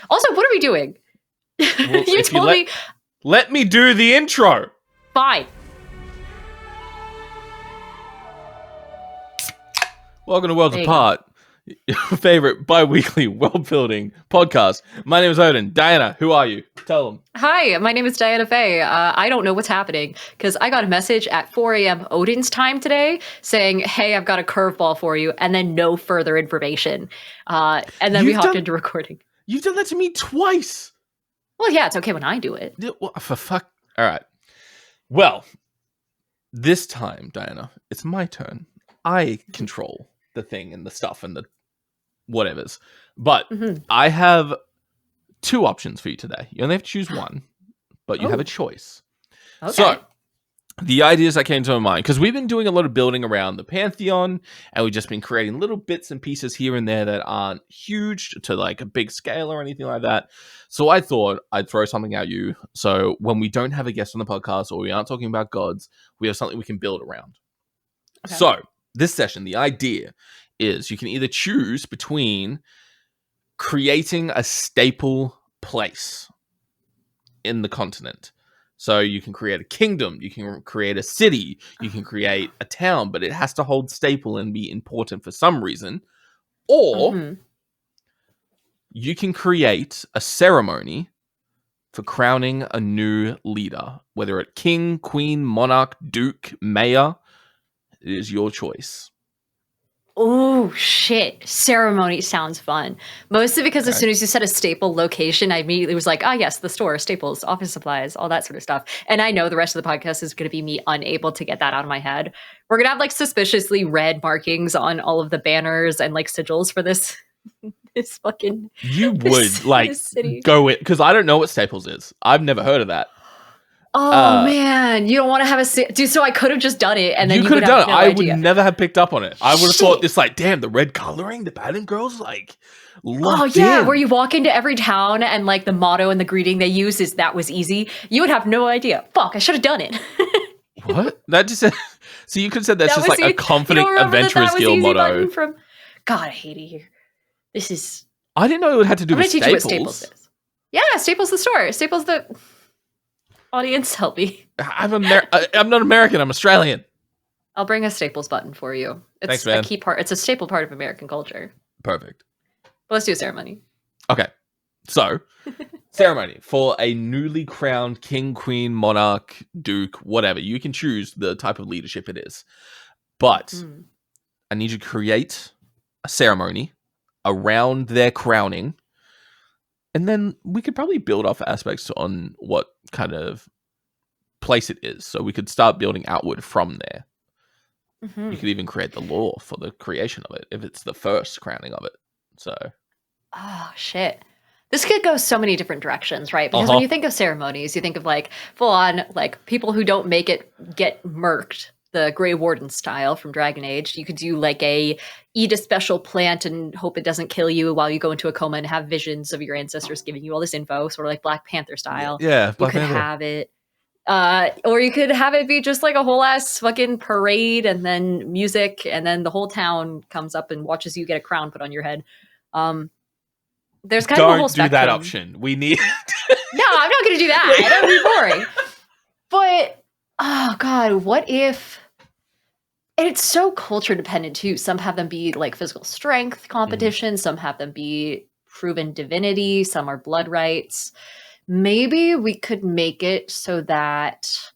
Also, what are we doing? Well, You if you told me. let me do the intro. Fine. Welcome to Worlds There you Apart, your favorite bi-weekly world-building podcast. My name is Odinn. Diana, who are you? Tell them. Hi, my name is Diana Faye. I don't know what's happening because I got a message at 4 a.m. Odinn's time today saying, hey, I've got a curveball for you, and then no further information. And then we hopped into recording. You've done that to me twice. Well, yeah, it's okay when I do it. Well, for fuck. All right. Well, this time, Diana, it's my turn. I control the thing and the stuff and the whatevers. But I have two options for you today. You only have to choose one, but you have a choice. Okay. So, the ideas that came to my mind, because we've been doing a lot of building around the Pantheon, and we've just been creating little bits and pieces here and there that aren't huge to like a big scale or anything like that. So I thought I'd throw something at you. So when we don't have a guest on the podcast or we aren't talking about gods, we have something we can build around. Okay. So this session, the idea is you can either choose between creating a staple place in the continent. So you can create a kingdom, you can create a city, you can create a town, but it has to hold staple and be important for some reason. Or you can create a ceremony for crowning a new leader, whether it's king, queen, monarch, duke, mayor. It is your choice. Oh, shit. Ceremony sounds fun. Mostly because as soon as you said a staple location, I immediately was like, yes, the store, staples, office supplies, all that sort of stuff. And I know the rest of the podcast is going to be me unable to get that out of my head. We're going to have like suspiciously red markings on all of the banners and like sigils for this fucking... You would like go it, because I don't know what staples is. I've never heard of that. Oh man, you don't want to have a dude. So I could have just done it, and then you could have done it. I would never have picked up on it. I would have thought this like, damn, the red coloring, the pattern girls like. Where you walk into every town and like the motto and the greeting they use is "that was easy." You would have no idea. Fuck, I should have done it. What? That just so you could have said that's just like a confident adventurous guild motto. God, I hate it here. This is. I didn't know it had to do with staples. What staples is. Yeah, Staples the store. Staples the. Audience, help me. I'm not American. I'm Australian. I'll bring a Staples button for you. It's Thanks, man. A key part. It's a staple part of American culture. Perfect. But let's do a ceremony. Okay. So, ceremony for a newly crowned king, queen, monarch, duke, whatever. You can choose the type of leadership it is. But I need you to create a ceremony around their crowning. And then we could probably build off aspects on what kind of place it is. So we could start building outward from there. You could even create the law for the creation of it if it's the first crowning of it. So. Oh, shit. This could go so many different directions, right? Because when you think of ceremonies, you think of like full on like people who don't make it get murked. The Grey Warden style from Dragon Age. You could do like eat a special plant and hope it doesn't kill you while you go into a coma and have visions of your ancestors giving you all this info, sort of like Black Panther style. Yeah, Black Panther. Have it. Or you could have it be just like a whole ass fucking parade and then music and then the whole town comes up and watches you get a crown put on your head. There's kind of a whole spectrum. Don't do that option. We need... No, I'm not going to do that. That would be boring. But... oh God, what if, and it's so culture dependent too. Some have them be like physical strength competition. Some have them be proven divinity. Some are blood rights. Maybe we could make it so that,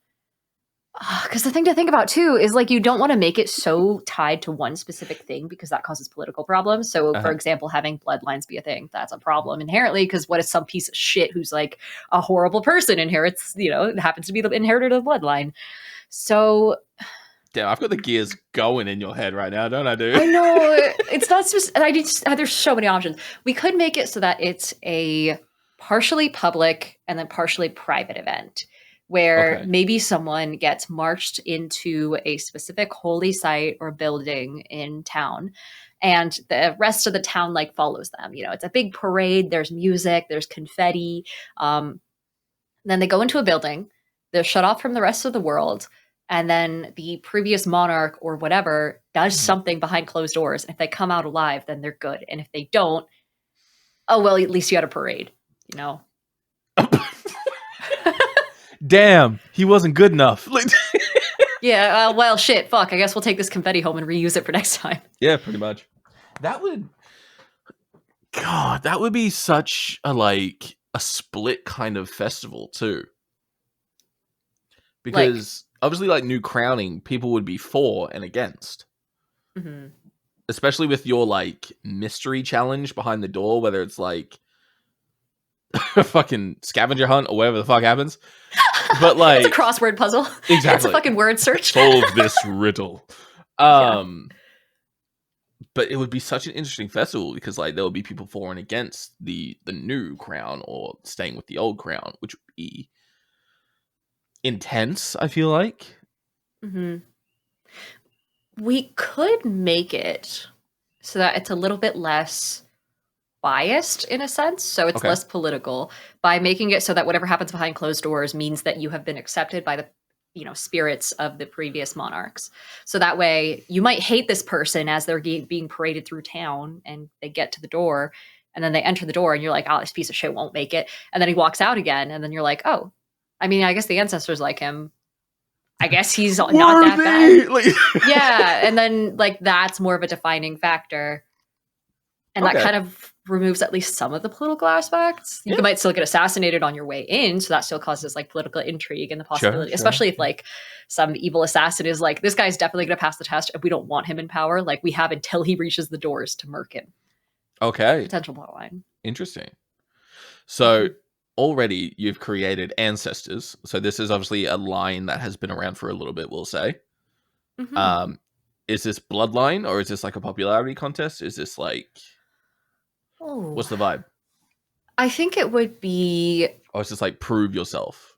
because the thing to think about too is like, you don't want to make it so tied to one specific thing because that causes political problems. So for example, having bloodlines be a thing, that's a problem inherently, because what if some piece of shit who's like a horrible person inherits, it happens to be the inheritor of the bloodline. So damn, I've got the gears going in your head right now, don't I, dude? I know. It's not there's so many options. We could make it so that it's a partially public and then partially private event, where maybe someone gets marched into a specific holy site or building in town, and the rest of the town like follows them. It's a big parade. There's music. There's confetti. Then they go into a building. They're shut off from the rest of the world. And then the previous monarch or whatever does something behind closed doors. And if they come out alive, then they're good. And if they don't, oh, well, at least you had a parade. you know. Damn, he wasn't good enough. Yeah, well, shit, fuck. I guess we'll take this confetti home and reuse it for next time. Yeah, pretty much. That would be such a split kind of festival too. Because obviously like new crowning, people would be for and against. Mm-hmm. Especially with your like mystery challenge behind the door, whether it's like a fucking scavenger hunt or whatever the fuck happens. But like it's a crossword puzzle. Exactly. It's a fucking word search. Solve this riddle. Yeah. But it would be such an interesting festival because like there would be people for and against the new crown or staying with the old crown, which would be intense, I feel like. Mm-hmm. We could make it so that it's a little bit less biased in a sense, so it's less political, by making it so that whatever happens behind closed doors means that you have been accepted by the spirits of the previous monarchs. So that way you might hate this person as they're being paraded through town, and they get to the door and then they enter the door and you're like, oh, this piece of shit won't make it, and then he walks out again and then you're like, oh, I mean, I guess the ancestors like him, I guess he's not that bad. Yeah, and then like that's more of a defining factor, and that kind of removes at least some of the political aspects. You might still get assassinated on your way in, so that still causes like political intrigue and the possibility, especially if like some evil assassin is like, this guy's definitely going to pass the test and we don't want him in power. Like we have until he reaches the doors to murk him. Okay. Potential plotline. Interesting. So already you've created ancestors. So this is obviously a line that has been around for a little bit, we'll say. Mm-hmm. Is this bloodline or is this like a popularity contest? Is this like... what's the vibe? I think it would be... or it's just like prove yourself?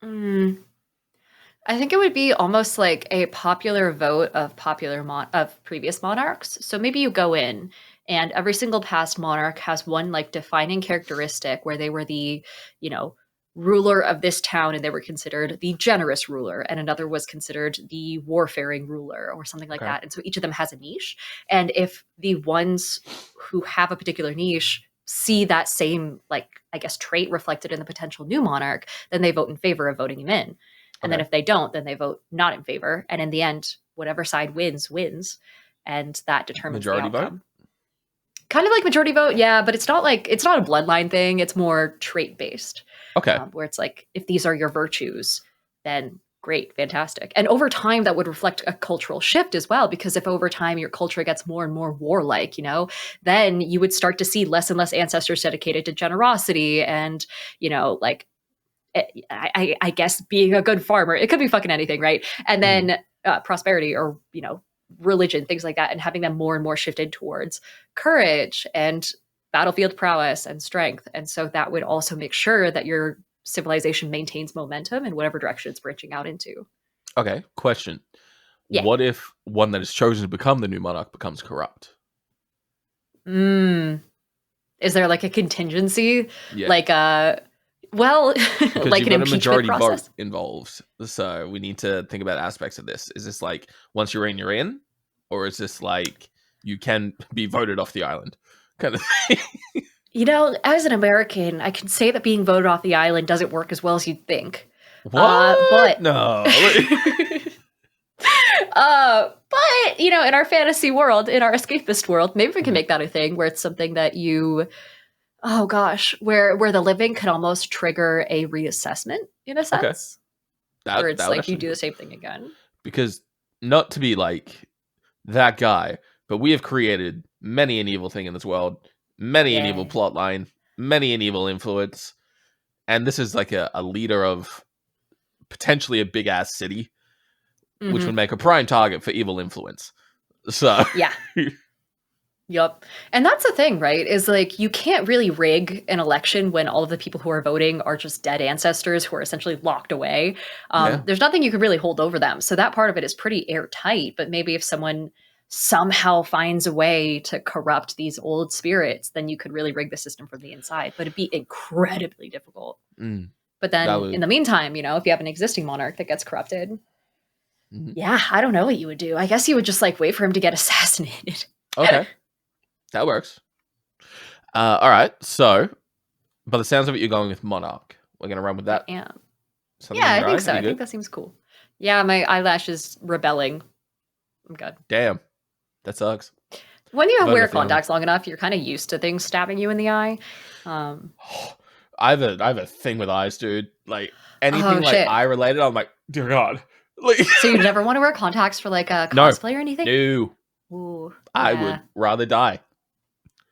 I think it would be almost like a popular vote of previous monarchs. So maybe you go in and every single past monarch has one like defining characteristic where they were the, ruler of this town and they were considered the generous ruler, and another was considered the warfaring ruler or something like that. And so each of them has a niche. And if the ones who have a particular niche see that same, like, I guess, trait reflected in the potential new monarch, then they vote in favor of voting him in. And then if they don't, then they vote not in favor. And in the end, whatever side wins. And that determines majority the outcome. Vote? Kind of like majority vote, yeah, but it's not a bloodline thing. It's more trait based. Okay. Where it's like, if these are your virtues, then great, fantastic. And over time, that would reflect a cultural shift as well, because if over time your culture gets more and more warlike, then you would start to see less and less ancestors dedicated to generosity and, like, I guess being a good farmer. It could be fucking anything, right? And then prosperity or, religion, things like that, and having them more and more shifted towards courage and battlefield prowess and strength. And so that would also make sure that your civilization maintains momentum in whatever direction it's branching out into. Okay, question. Yeah. What if one that is chosen to become the new monarch becomes corrupt? Is there like a contingency? Yeah. Like like an impeachment majority process? Vote involved, so we need to think about aspects of this. Is this like once you're in, or is this like you can be voted off the island kind of thing? As an American, I can say that being voted off the island doesn't work as well as you'd think. What? But no. But in our fantasy world, in our escapist world, maybe we can make that a thing where it's something that you... oh gosh, where the living could almost trigger a reassessment in a sense. Okay. Where it's like you do the same thing again. Because not to be like that guy, but we have created many an evil thing in this world, many an evil plot line, many an evil influence. And this is like a leader of potentially a big ass city, which would make a prime target for evil influence. So yeah. Yep. And that's the thing, right? Is like, you can't really rig an election when all of the people who are voting are just dead ancestors who are essentially locked away. There's nothing you can really hold over them. So that part of it is pretty airtight. But maybe if someone somehow finds a way to corrupt these old spirits, then you could really rig the system from the inside. But it'd be incredibly difficult. But then in the meantime, if you have an existing monarch that gets corrupted, yeah, I don't know what you would do. I guess you would just like wait for him to get assassinated. Okay. That works. All right. So By the sounds of it, you're going with Monarch. We're going to run with that. Yeah. Something Yeah, in I your think eyes? so. You I think good? that seems cool. Yeah, my eyelash is rebelling. I'm good. Damn. That sucks. When you I've had wear a feeling. contacts long enough, you're kind of used to things stabbing you in the eye. I have a thing with eyes, dude. Like anything Oh, like shit. eye related, I'm like, dear God. Like, So you never want to wear contacts for like a No. cosplay or anything? no, Ooh, I yeah. would rather die.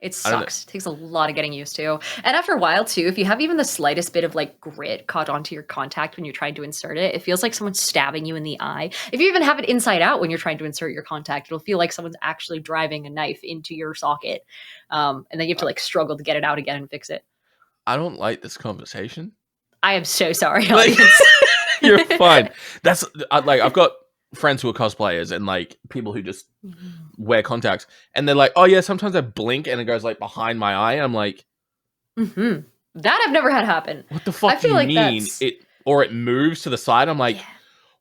It I don't know. sucks. It takes a lot of getting used to. And after a while, too, if you have even the slightest bit of like grit caught onto your contact when you're trying to insert it, it feels like someone's stabbing you in the eye. If you even have it inside out when you're trying to insert your contact, it'll feel like someone's actually driving a knife into your socket. And then you have to like struggle to get it out again and fix it. I don't like this conversation. I am so sorry, Like, audience. you're fine. That's like I've got friends who are cosplayers and like people who just wear contacts, and they're like, "Oh yeah, sometimes I blink and it goes like behind my eye." I'm like, Mm-hmm. That I've never had happen. "What the fuck I do feel you like mean?" that's- It or it moves to the side. I'm like, Yeah.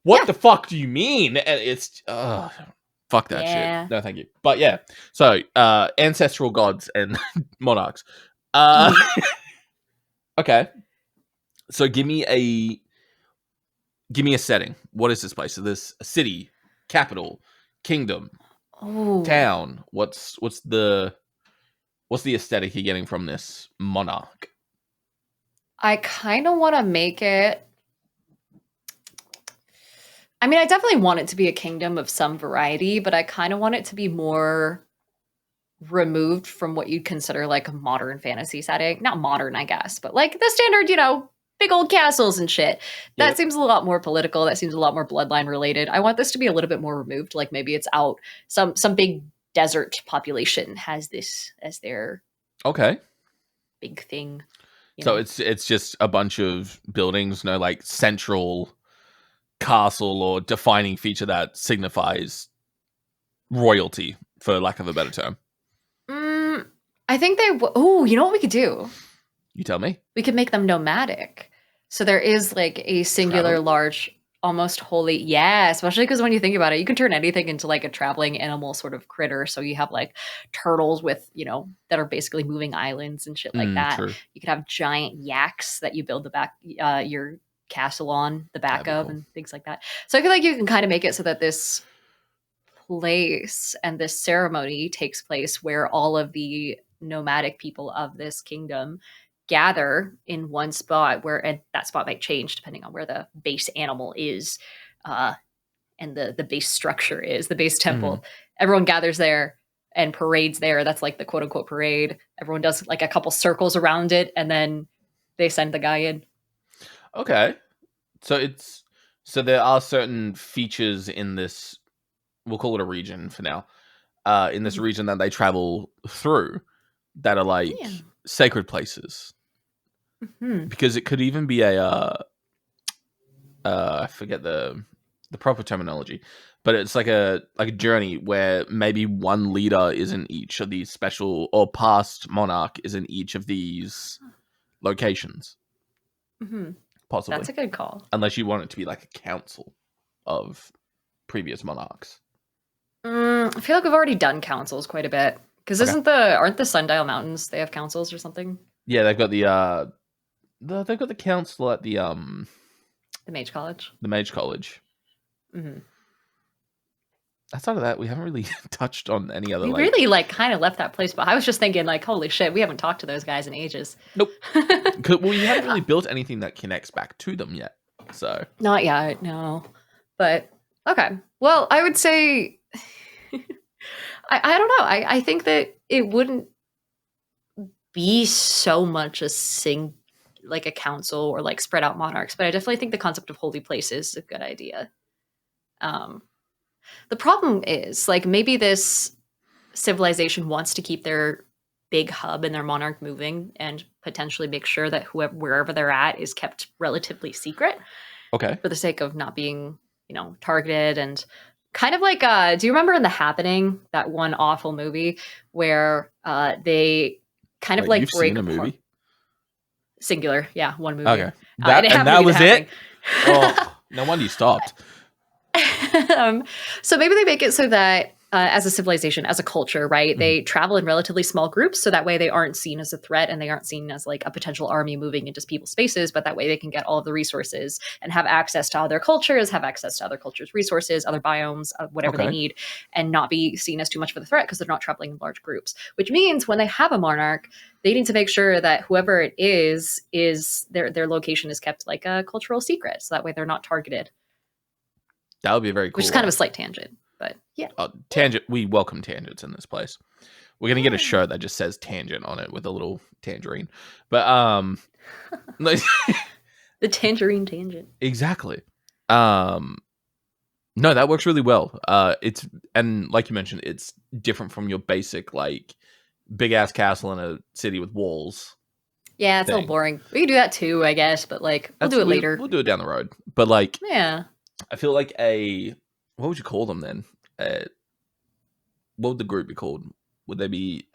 "What Yeah. the fuck do you mean?" And it's fuck that Yeah. shit. No, thank you. But yeah, so ancestral gods and monarchs. Okay, so give me a setting. What is this place? So this a city, capital, kingdom, Oh. town. What's the aesthetic you're getting from this monarch? I kind of want to make it. I mean, I definitely want it to be a kingdom of some variety, but I kind of want it to be more removed from what you'd consider like a modern fantasy setting. Not modern, I guess, but like the standard, big old castles and shit. That Yep. seems a lot more political. That seems a lot more bloodline related. I want this to be a little bit more removed. Like maybe it's out some big desert population has this as their Okay. big thing. So it's just a bunch of buildings, no like central castle or defining feature that signifies royalty, for lack of a better term. I think they. Oh, you know what we could do? You tell me. We could make them nomadic. So there is like a singular, Travel? large, almost wholly. Yeah, especially because when you think about it, you can turn anything into like a traveling animal sort of critter. So you have like turtles with, that are basically moving islands and shit like that. True. You could have giant yaks that you build your castle on the back That'd be of cool. and things like that. So I feel like you can kind of make it so that this place and this ceremony takes place where all of the nomadic people of this kingdom gather in one spot and that spot might change depending on where the base animal is and the base structure is the base temple. Everyone gathers there and parades there. That's like the quote unquote parade. Everyone does like a couple circles around it and then they send the guy in. Okay. So there are certain features in this, we'll call it a region for now, in this region that they travel through that are like sacred places. Because it could even be a I forget the proper terminology, but it's like a journey where maybe one leader is in each of these special, or past monarch is in each of these locations. Possibly. That's a good call. Unless you want it to be like a council of previous monarchs. I feel like we've already done councils quite a bit. Because aren't the Sundial Mountains, they have councils or something? Yeah, they've got they've got the council at the Mage College. The Mage College. Outside of that, we haven't really touched on any other. We really like kind of left that place, but I was just thinking like, holy shit, we haven't talked to those guys in ages. Nope. Well, you haven't really built anything that connects back to them yet. So not yet, no. But okay. Well, I would say I don't know. I think that it wouldn't be so much like a council or like spread out monarchs, but I definitely think the concept of holy places is a good idea. The problem is like maybe this civilization wants to keep their big hub and their monarch moving and potentially make sure that wherever they're at is kept relatively secret. Okay. For the sake of not being, targeted and kind of like do you remember in The Happening, that one awful movie where they kind of like you've break seen a movie? Singular, yeah, one movie. Okay. That was it? Oh, no wonder you stopped. So maybe they make it so that as a civilization, as a culture, right? They travel in relatively small groups, so that way they aren't seen as a threat and they aren't seen as like a potential army moving into people's spaces, but that way they can get all of the resources and have access to other cultures, have access to other cultures' resources, other biomes, whatever they Okay. need, and not be seen as too much of a threat because they're not traveling in large groups. Which means when they have a monarch, they need to make sure that whoever it is their location is kept like a cultural secret, so that way they're not targeted. That would be a very cool Which is kind one. of a slight tangent, but yeah. Tangent. We welcome tangents in this place. We're gonna get a Yeah. shirt that just says tangent on it with a little tangerine. But like, The tangerine tangent. exactly. No, that works really well. It's, and like you mentioned, it's different from your basic like big ass castle in a city with walls. Yeah, it's a Thing. little boring. We can do that too, I guess, but like we'll do it later. We'll do it down the road. But like, Yeah. I feel like what would you call them then? What would the group be called? Would they be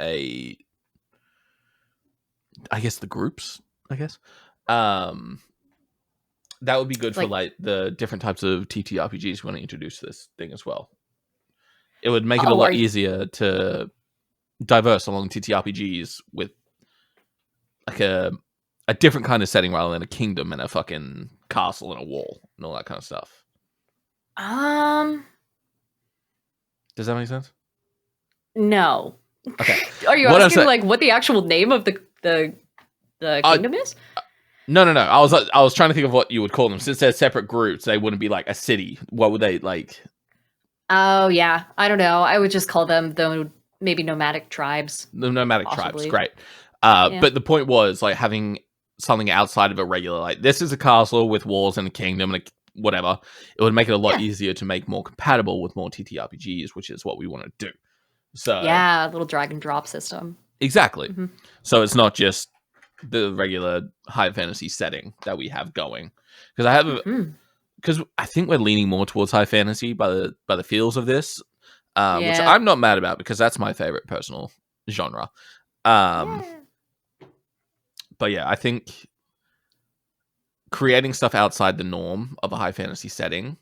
I guess the groups, I guess. That would be good for like the different types of TTRPGs we want to introduce to this thing as well. It would make it a lot easier to diverse along TTRPGs with like a different kind of setting rather than a kingdom and a fucking castle and a wall and all that kind of stuff. Does that make sense? No. Okay. Are you asking like what the actual name of the kingdom is? No. I was trying to think of what you would call them. Since they're separate groups, they wouldn't be like a city. What would they like? Oh yeah, I don't know. I would just call them maybe nomadic tribes. The nomadic tribes, great. But the point was like having something outside of a regular, like this is a castle with walls and a kingdom and whatever. It would make it a lot easier to make more compatible with more TTRPGs, which is what we want to do. So yeah, a little drag and drop system. Exactly. Mm-hmm. So it's not just the regular high fantasy setting that we have going, because I think we're leaning more towards high fantasy by the feels of this, which I'm not mad about because that's my favorite personal genre. But yeah, I think creating stuff outside the norm of a high fantasy setting,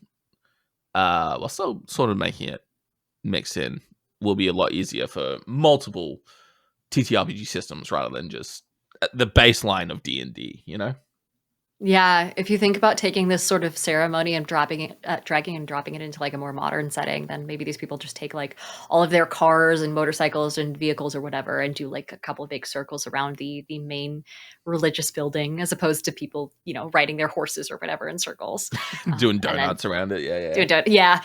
while still sort of making it mix in, will be a lot easier for multiple TTRPG systems rather than just the baseline of D&D, you know? Yeah, if you think about taking this sort of ceremony and dragging and dropping it into like a more modern setting, then maybe these people just take like all of their cars and motorcycles and vehicles or whatever and do like a couple of big circles around the main religious building, as opposed to people, riding their horses or whatever in circles. Doing donuts around it, yeah.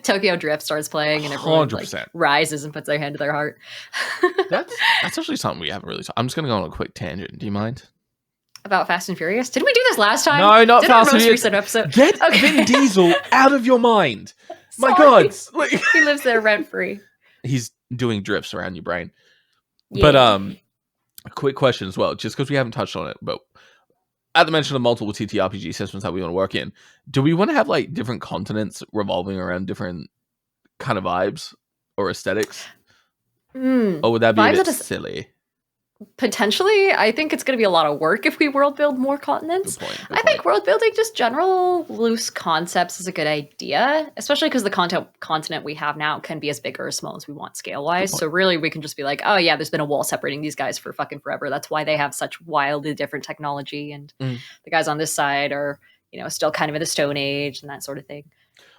Tokyo Drift starts playing and everyone 100%. like rises and puts their hand to their heart. That's actually something we haven't really I'm just going to go on a quick tangent. Do you mind? About Fast and Furious? Did we do this last time? No, not Did Fast our and most Furious. recent episode? Get Vin Diesel out of your mind. My God. He lives there rent free. He's doing drifts around your brain. Yeah. But a quick question as well, just because we haven't touched on it, but at the mention of multiple TTRPG systems that we want to work in, do we want to have like different continents revolving around different kind of vibes or aesthetics? Or would that be a bit silly? Potentially, I think it's going to be a lot of work if we world build more continents. Good point. I think world building, just general loose concepts, is a good idea, especially because the continent we have now can be as big or as small as we want scale wise. So really, we can just be like, oh yeah, there's been a wall separating these guys for fucking forever. That's why they have such wildly different technology, and the guys on this side are, still kind of in the Stone Age and that sort of thing.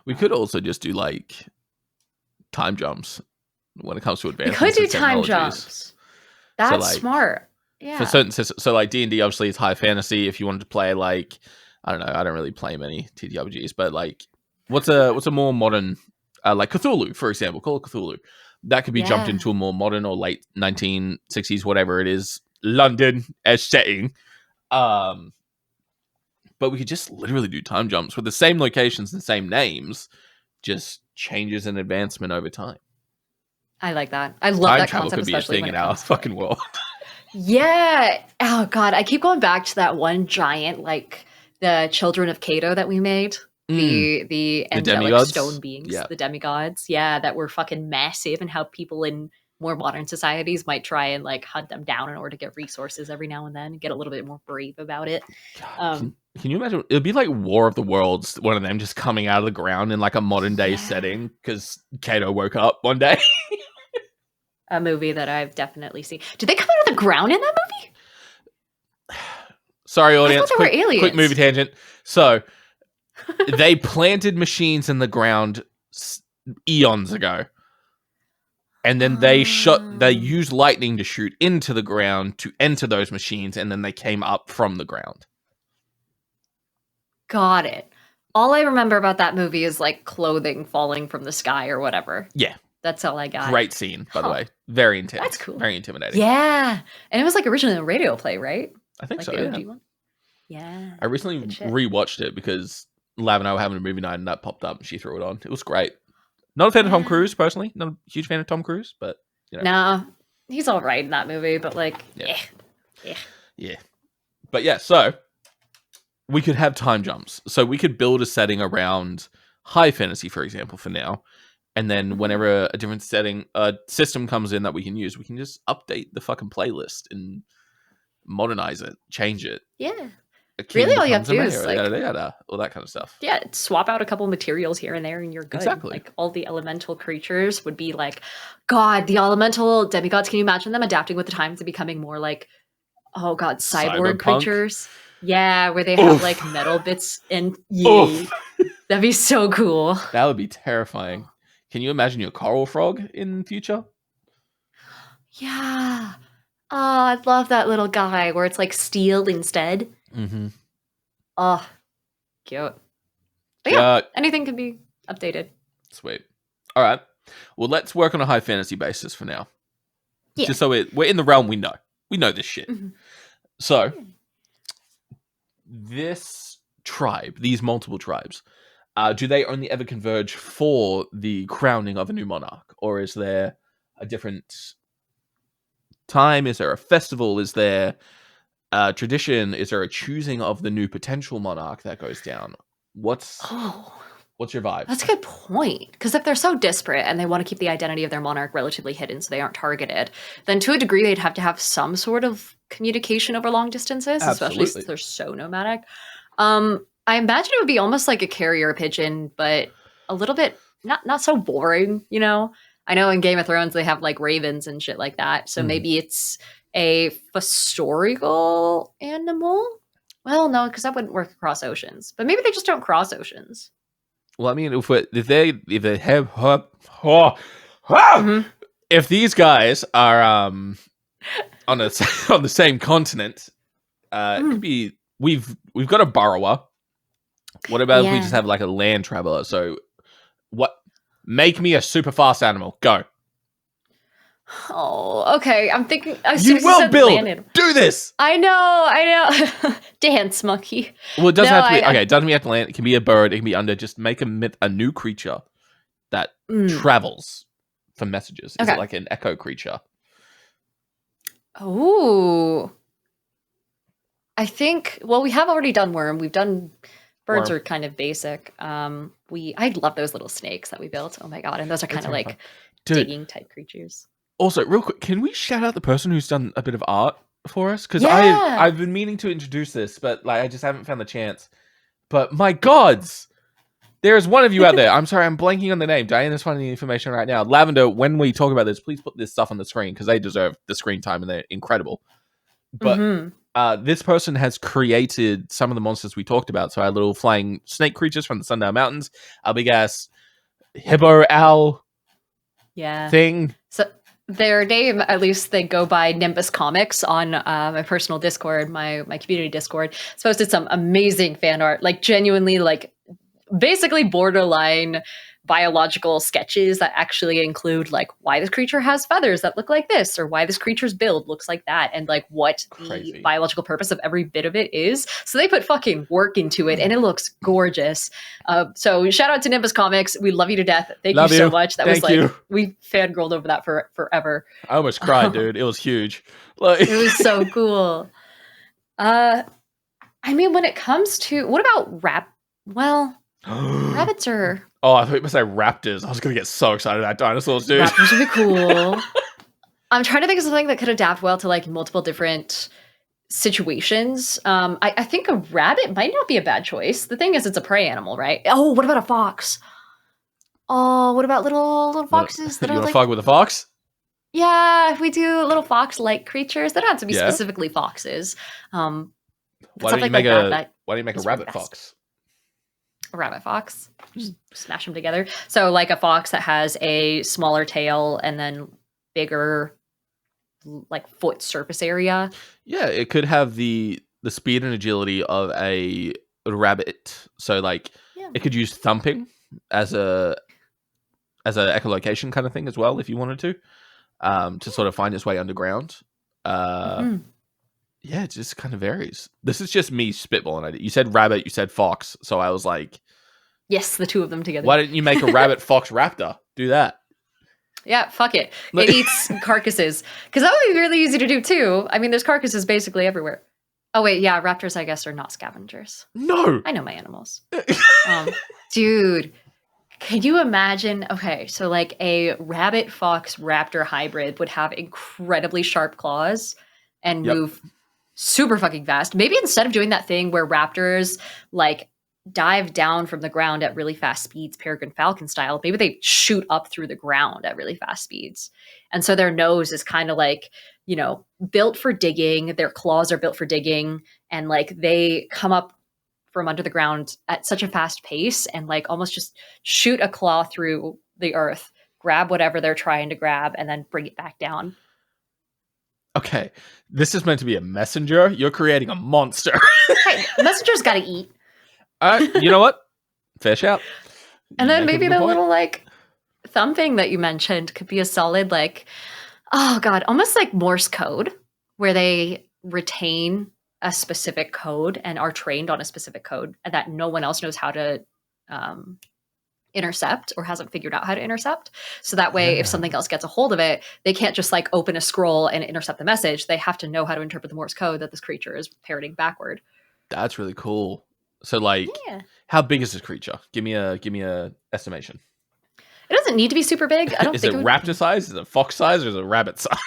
We could also just do like time jumps when it comes to advancements. We could do time jumps. That's smart. Yeah. For certain systems, so like D&D obviously is high fantasy. If you wanted to play like, I don't know, I don't really play many TTRPGs, but like, what's a more modern, like Cthulhu, for example, call it Cthulhu. That could be jumped into a more modern or late 1960s, whatever it is, London as setting. But we could just literally do time jumps with the same locations and same names, just changes in advancement over time. I like that. I love that travel concept, could be a thing in our fucking world. Yeah. Oh God, I keep going back to that one giant, like the Children of Cato that we made. The angelic stone beings, the demigods. Yeah, that were fucking massive, and how people in more modern societies might try and like hunt them down in order to get resources every now and then and get a little bit more brave about it. Can you imagine? It'd be like War of the Worlds, one of them just coming out of the ground in like a modern day Yeah. setting because Kato woke up one day. A movie that I've definitely seen. Did they come out of the ground in that movie? Sorry, I audience. thought they were Quick aliens. movie tangent. So they planted machines in the ground eons ago. And then they used lightning to shoot into the ground to enter those machines, and then they came up from the ground. Got it. All I remember about that movie is like clothing falling from the sky or whatever. Yeah. That's all I got. Great scene, by the way. Very intense. That's cool. Very intimidating. Yeah. And it was like originally a radio play, right? I think like so, the yeah. OG one? Yeah. I recently rewatched it because Lav and I were having a movie night and that popped up and she threw it on. It was great. Not a fan of Tom Cruise, personally. Not a huge fan of Tom Cruise, but, you know. Nah, he's all right in that movie, but like, Yeah. But yeah, so we could have time jumps. So we could build a setting around high fantasy, for example, for now. And then whenever a different system comes in that we can use, we can just update the fucking playlist and modernize it, change it. Yeah. Really, all you have to do is like all that kind of stuff. Yeah, swap out a couple materials here and there, and you're good. Exactly. Like all the elemental creatures would be like, God, the elemental demigods. Can you imagine them adapting with the times and becoming more like, oh God, cyborg creatures? Yeah, where they have like metal bits and that'd be so cool. That would be terrifying. Can you imagine your coral frog in future? Yeah. Oh, I'd love that little guy where it's like steel instead. Mm-hmm. Oh, cute. But yeah, anything can be updated. Sweet. All right. Well, let's work on a high fantasy basis for now. Yeah. Just so we're in the realm we know. We know this shit. Mm-hmm. So, this tribe, these multiple tribes, do they only ever converge for the crowning of a new monarch? Or is there a different time? Is there a festival? Is there a tradition? Is there a choosing of the new potential monarch that goes down? What's your vibe? That's a good point. Because if they're so disparate and they want to keep the identity of their monarch relatively hidden so they aren't targeted, then to a degree they'd have to have some sort of communication over long distances, especially since they're so nomadic. I imagine it would be almost like a carrier pigeon, but a little bit not so boring, you know? I know in Game of Thrones they have like ravens and shit like that. So maybe it's a historical animal? Well, no, because that wouldn't work across oceans. But maybe they just don't cross oceans. Well, I mean, if they have if these guys are on the same continent, it could be we've got a burrower. What about if we just have like a land traveler? So, what? Make me a super fast animal. Go. Oh, okay. I'm thinking. You will build. Do this. I know. Dance monkey. Well, it doesn't have to be. Okay, it doesn't have to land. It can be a bird. It can be under. Just make a new creature that travels for messages. Is it like an echo creature? Oh. I think. Well, we have already done worm. We've done. Birds are kind of basic. I love those little snakes that we built. Oh my God. And those are kind of like digging type creatures. Also, real quick, can we shout out the person who's done a bit of art for us? Because I've been meaning to introduce this, but like I just haven't found the chance. But my gods, there is one of you out there. I'm sorry, I'm blanking on the name. Diana's finding the information right now. Lavender, when we talk about this, please put this stuff on the screen because they deserve the screen time and they're incredible. But this person has created some of the monsters we talked about. So our little flying snake creatures from the Sundown Mountains, our big ass hippo owl thing. So their name, at least they go by Nimbus Comics on my personal Discord, my community Discord. It's posted some amazing fan art, like genuinely like basically borderline biological sketches that actually include like why this creature has feathers that look like this or why this creature's build looks like that and like what the biological purpose of every bit of it is. So they put fucking work into it and it looks gorgeous. So shout out to Nimbus Comics. We love you to death. Thank you so much. That was like we fangirled over that for forever. I almost cried, dude. It was huge. Like it was so cool. I mean, when it comes to what about rabbits are. Oh, I thought you were going to say raptors. I was going to get so excited about dinosaurs, dude. Raptors would be cool. I'm trying to think of something that could adapt well to like multiple different situations. I think a rabbit might not be a bad choice. The thing is, it's a prey animal, right? Oh, what about a fox? Oh, what about little foxes that You are want to like, fuck with a fox? yeah, if we do little fox-like creatures, they don't have to be Yeah. specifically foxes. Um, but Why don't you something make like that Why don't you make a is really rabbit best. fox? A rabbit fox, Hmm. just smash them together. So like a fox that has a smaller tail and then bigger like foot surface area. Yeah, it could have the speed and agility of a rabbit. So like Yeah. it could use thumping as echolocation kind of thing as well if you wanted to sort of find its way underground. Mhm. Yeah, it just kind of varies. This is just me spitballing it. You said rabbit, you said fox, so I was like, Yes, the two of them together. why didn't you make a rabbit fox raptor? Do that. Yeah, fuck it. It eats carcasses. Because that would be really easy to do too. I mean, there's carcasses basically everywhere. Oh, wait, yeah, raptors, I guess, are not scavengers. No. I know my animals. Dude, can you imagine? Okay, so like a rabbit fox raptor hybrid would have incredibly sharp claws and Yep. move super fucking fast. Maybe instead of doing that thing where raptors like dive down from the ground at really fast speeds, peregrine falcon style, maybe they shoot up through the ground at really fast speeds. And so their nose is kind of like, built for digging, their claws are built for digging, and like they come up from under the ground at such a fast pace and like almost just shoot a claw through the earth, grab whatever they're trying to grab, and then bring it back down. Okay, this is meant to be a messenger. You're creating a monster. Hey, messengers gotta eat. All right, you know what? Fair shout. And You then make a maybe good the point. little like thumping that you mentioned could be a solid like, oh god, almost like Morse code, where they retain a specific code and are trained on a specific code that no one else knows how to intercept or hasn't figured out how to intercept. So that way, if Yeah. something else gets a hold of it, they can't just like open a scroll and intercept the message. They have to know how to interpret the Morse code that this creature is parroting backward. That's really cool. So like, Yeah. how big is this creature? Give me a estimation. It doesn't need to be super big. I don't Is think it it would. raptor size? Is it fox size? Or is it rabbit size?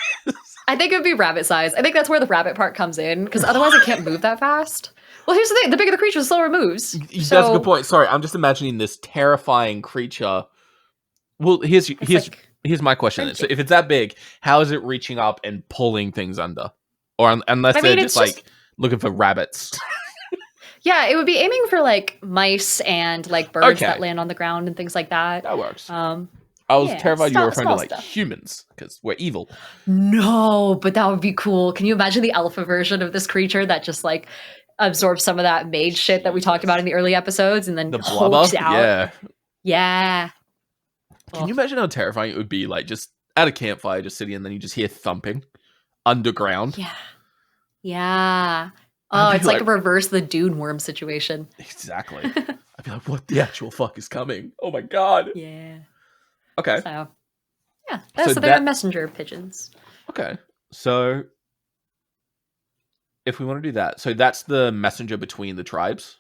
I think it would be rabbit size. I think that's where the rabbit part comes in because otherwise it can't move that fast. Well, here's the thing: the bigger the creature, the slower it moves. That's a good point. Sorry, I'm just imagining this terrifying creature. Well, here's Like, here's my question. Then. So if it's that big, how is it reaching up and pulling things under? Or unless I they're mean, just it's like looking for rabbits. yeah, it would be aiming for like mice and like birds Okay. that land on the ground and things like that. That works. I I was terrified you were referring to like stuff. humans because we're evil. No, but that would be cool. Can you imagine the alpha version of this creature that just like absorbs some of that mage shit that we talked about in the early episodes and then The blubber, hulks out? yeah. Yeah. Can you imagine how terrifying it would be? Like just at a campfire, just sitting, and then you just hear thumping underground. Yeah. Yeah. I'd Oh, be it's like a like- reverse the Dune worm situation. Exactly. I'd be like, what the actual fuck is coming? Oh my god. Yeah. Okay. So, yeah. So So they're that- messenger pigeons. Okay. So if we want to do that, so that's the messenger between the tribes.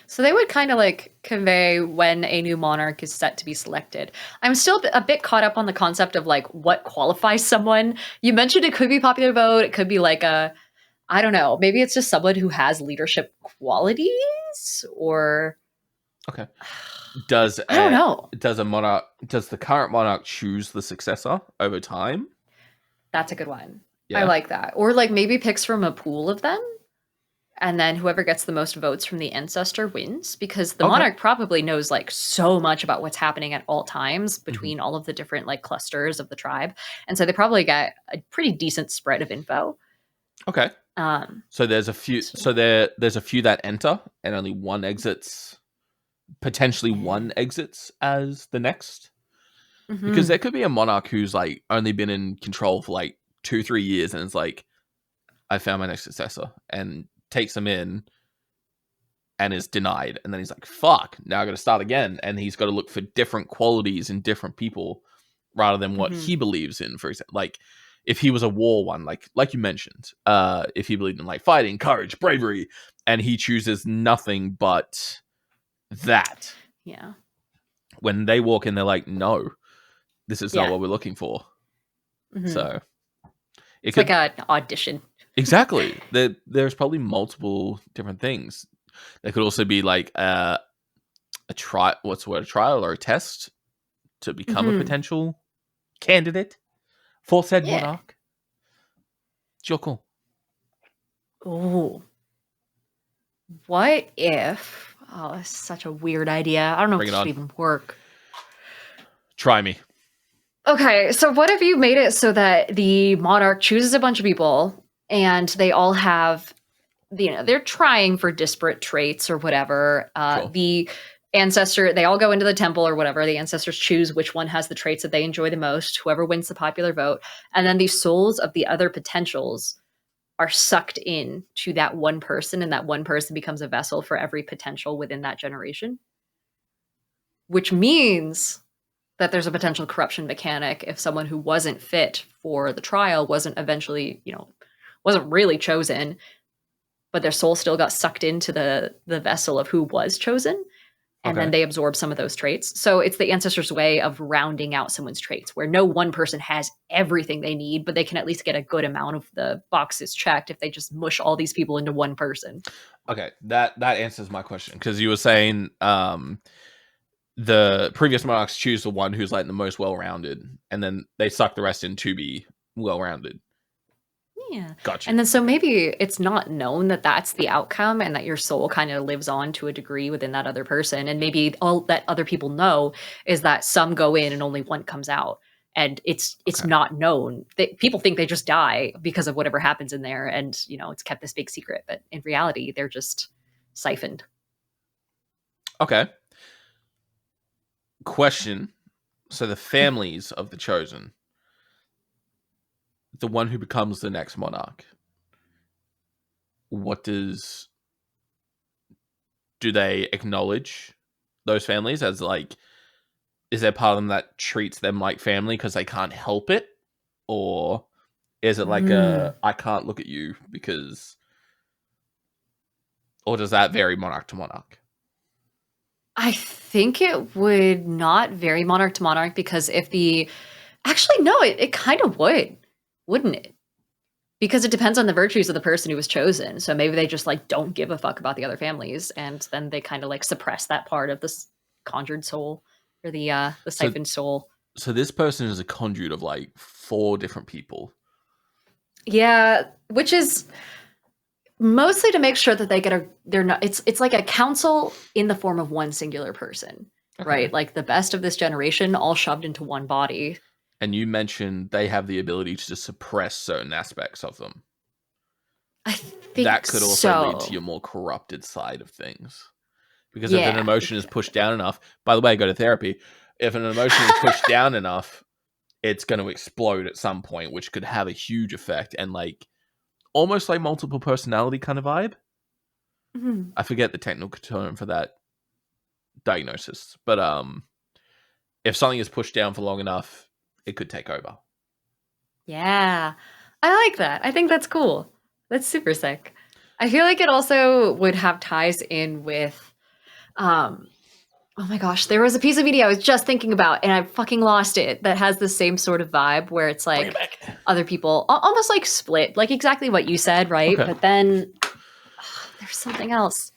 So they would kind of like convey when a new monarch is set to be selected. I'm still a bit caught up on the concept of like what qualifies someone. You mentioned it could be popular vote. It could be like I don't know, maybe it's just someone who has leadership qualities or. Okay. I Does don't know. Does the current monarch choose the successor over time? That's a good one. Yeah. I like that. Or like maybe picks from a pool of them. And then whoever gets the most votes from the ancestor wins because the Okay. monarch probably knows like so much about what's happening at all times between all of the different like clusters of the tribe. And so they probably get a pretty decent spread of info. Okay. So there's a few. So there's a few that enter, and only one exits. Potentially one exits as the next, because there could be a monarch who's like only been in control for like 2-3 years, and it's like, I found my next successor, and takes him in, and is denied, and then he's like, fuck, now I got to start again, and he's got to look for different qualities in different people rather than what he believes in. For example, like if he was a war one, like you mentioned, if he believed in like fighting, courage, bravery, and he chooses nothing but that. Yeah. When they walk in, they're like, no, this is not Yeah. what we're looking for. So It's like an audition. Exactly. There's probably multiple different things. There could also be like a trial. What's the word? A trial or a test to become a Hmm. potential candidate for said Yeah. monarch. It's your call. Ooh. What if? Oh, it's such a weird idea. I don't know if Bring it this should on. even work. Try me. Okay, so what if you made it so that the monarch chooses a bunch of people and they all have, they're trying for disparate traits or whatever. Sure. The ancestor, they all go into the temple or whatever. The ancestors choose which one has the traits that they enjoy the most, whoever wins the popular vote. And then the souls of the other potentials are sucked in to that one person, and that one person becomes a vessel for every potential within that generation. Which means that there's a potential corruption mechanic if someone who wasn't fit for the trial wasn't eventually, wasn't really chosen, but their soul still got sucked into the vessel of who was chosen, and then Okay. they absorb some of those traits. So it's the ancestors' way of rounding out someone's traits, where no one person has everything they need, but they can at least get a good amount of the boxes checked if they just mush all these people into one person. Okay. That answers my question because you were saying the previous monarchs choose the one who's like the most well-rounded, and then they suck the rest in to be well-rounded. Yeah. Gotcha. And then so maybe it's not known that that's the outcome and that your soul kind of lives on to a degree within that other person. And maybe all that other people know is that some go in and only one comes out. And it's Okay. not known. People think they just die because of whatever happens in there. And, it's kept this big secret. But in reality, they're just siphoned. Okay. Question. So the families of the chosen, the one who becomes the next monarch, do they acknowledge those families as like, is there part of them that treats them like family because they can't help it? Or is it like Mm. I can't look at you because, or does that vary monarch to monarch? I think it would not vary monarch to monarch because actually, no, it kind of would, wouldn't it? Because it depends on the virtues of the person who was chosen. So maybe they just like don't give a fuck about the other families, and then they kind of like suppress that part of this conjured soul or the So, siphoned soul. so this person is a conduit of like 4 different people. Yeah, which is mostly to make sure that they're not. It's like a council in the form of one singular person, Okay. right? Like the best of this generation, all shoved into one body. And you mentioned they have the ability to suppress certain aspects of them. I think That could also lead to so. your more corrupted side of things. Because if an Yeah, emotion is pushed down enough, by the way, go to therapy. If an emotion is pushed down enough, it's going to explode at some point, which could have a huge effect and like almost like multiple personality kind of vibe. Mhm. I forget the technical term for that diagnosis, but if something is pushed down for long enough, it could take over. Yeah. I like that. I think that's cool. That's super sick. I feel like it also would have ties in with um oh my gosh, there was a piece of media I was just thinking about and I fucking lost it that has the same sort of vibe where it's Bring it like back. other people almost like split, like exactly what you said, right? Okay. But then there's something else.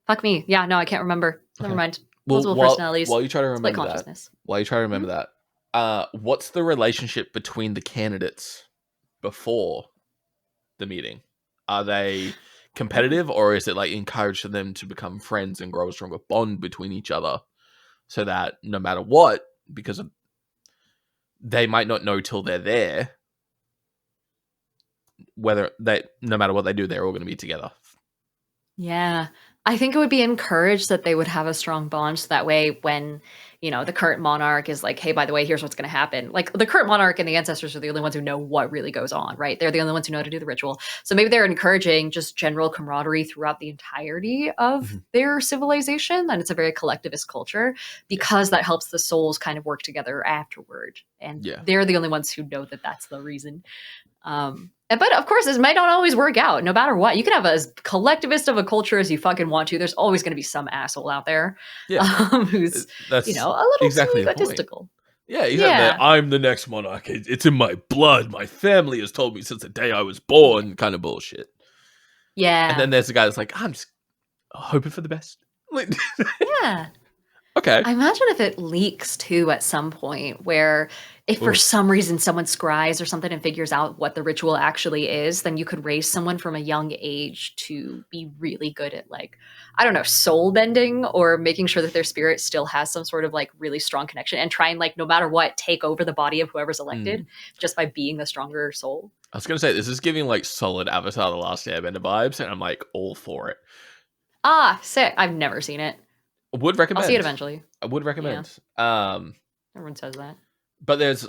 Fuck me. Yeah, no, I can't remember. Never Okay. mind. Well, Multiple personalities. while you try to Split remember that, consciousness. Mhm. what's the relationship between the candidates before the meeting? Are they competitive, or is it like encouraged for them to become friends and grow a stronger bond between each other, so that no matter what, because they might not know till they're there, whether they no matter what they do, they're all going to be together. Yeah. I think it would be encouraged that they would have a strong bond so that way when, the current monarch is like, hey, by the way, here's what's going to happen. Like the current monarch and the ancestors are the only ones who know what really goes on, right? They're the only ones who know how to do the ritual. So maybe they're encouraging just general camaraderie throughout the entirety of Mhm. their civilization. And it's a very collectivist culture because that helps the souls kind of work together afterward. And Yeah. they're the only ones who know that that's the reason. But of course, this might not always work out. No matter what, you can have as collectivist of a culture as you fucking want to. There's always going to be some asshole out there Yeah. who's That's a little exactly too the point. egotistical. Yeah, exactly. Yeah. I'm the next monarch. It's in my blood. My family has told me since the day I was born. Kind of bullshit. And Yeah. then there's a guy that's like, I'm just hoping for the best. Like, Yeah. okay. I imagine if it leaks too at some point, where if for Ooh. some reason someone scries or something and figures out what the ritual actually is, then you could raise someone from a young age to be really good at, like, I don't know, soul bending or making sure that their spirit still has some sort of like really strong connection and try and, like, no matter what, take over the body of whoever's elected just by being the stronger soul. I was gonna say this is giving like solid Avatar: The Last Airbender vibes, and I'm like all for it. Ah, sick. I've never seen it. Would I'll see it recommend. eventually. I would Yeah. recommend. Everyone says that. But there's,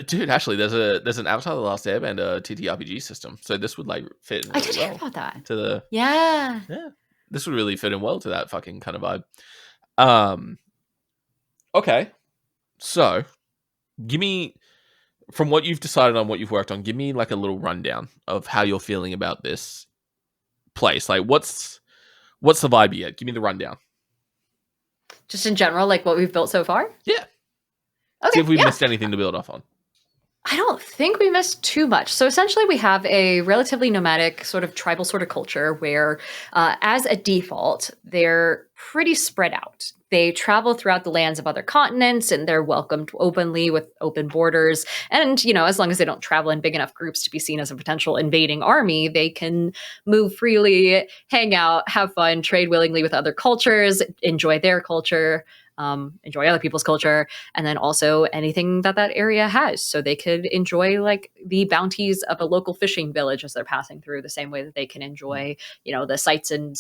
dude, actually, there's an Avatar: The Last Airbender TTRPG system, so this would like fit in I really did hear well about that. to the Yeah. yeah. This would really fit in well to that fucking kind of vibe. Um, okay, so give me from what you've decided on, what you've worked on. Give me like a little rundown of how you're feeling about this place. Like, what's the vibe yet? Give me the rundown. Just in general, like what we've built so far? Yeah. See Okay, if we yeah. missed anything to build off on. I don't think we missed too much. So essentially, we have a relatively nomadic, sort of tribal sort of culture where, as a default, they're pretty spread out. They travel throughout the lands of other continents and they're welcomed openly with open borders. And, as long as they don't travel in big enough groups to be seen as a potential invading army, they can move freely, hang out, have fun, trade willingly with other cultures, enjoy their culture, enjoy other people's culture, and then also anything that that area has. So they could enjoy like the bounties of a local fishing village as they're passing through, the same way that they can enjoy, the sights and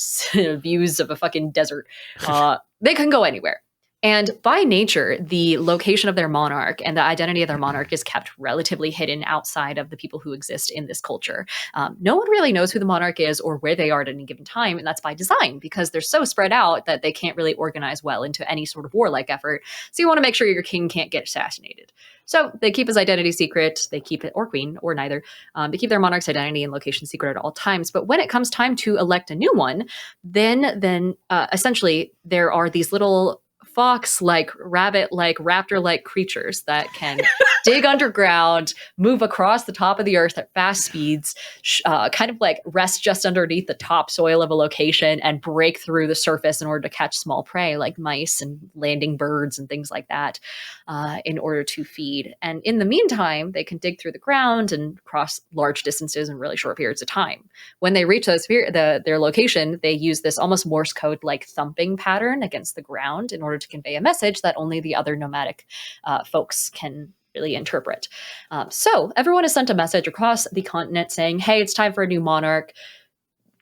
views of a fucking desert. They can go anywhere. And by nature, the location of their monarch and the identity of their monarch is kept relatively hidden outside of the people who exist in this culture. No one really knows who the monarch is or where they are at any given time, and that's by design because they're so spread out that they can't really organize well into any sort of warlike effort. So you want to make sure your king can't get assassinated. So they keep his identity secret. They keep it, or queen, or neither. They keep their monarch's identity and location secret at all times. But when it comes time to elect a new one, then essentially there are these little fox-like, rabbit-like, raptor-like creatures that can dig underground, move across the top of the earth at fast speeds, kind of like rest just underneath the topsoil of a location and break through the surface in order to catch small prey like mice and landing birds and things like that in order to feed. And in the meantime, they can dig through the ground and cross large distances in really short periods of time. When they reach their location, they use this almost Morse code-like thumping pattern against the ground in order to convey a message that only the other nomadic folks can really interpret. So everyone is sent a message across the continent saying, hey, it's time for a new monarch.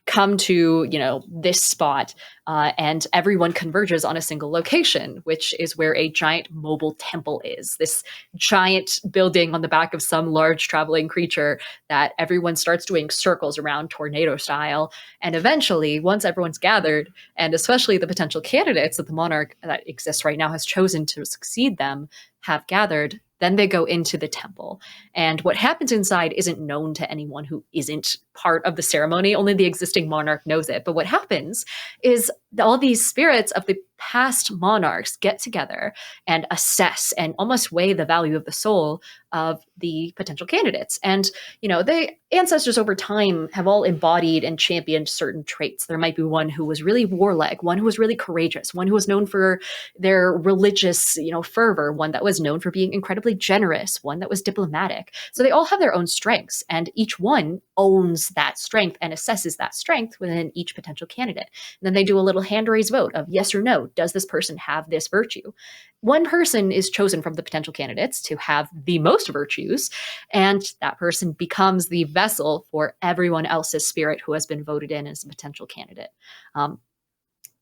Come to, this spot. And everyone converges on a single location, which is where a giant mobile temple is. This giant building on the back of some large traveling creature that everyone starts doing circles around tornado style. And eventually, once everyone's gathered, and especially the potential candidates that the monarch that exists right now has chosen to succeed them have gathered, then they go into the temple. And what happens inside isn't known to anyone who isn't part of the ceremony. Only the existing monarch knows it. But what happens is all these spirits of the past monarchs get together and assess and almost weigh the value of the soul of the potential candidates. And, the ancestors over time have all embodied and championed certain traits. There might be one who was really warlike, one who was really courageous, one who was known for their religious, fervor, one that was known for being incredibly generous, one that was diplomatic. So they all have their own strengths, and each one owns that strength and assesses that strength within each potential candidate. And then they do a little hand raise vote of yes or no. Does this person have this virtue? One person is chosen from the potential candidates to have the most virtues, and that person becomes the vessel for everyone else's spirit who has been voted in as a potential candidate.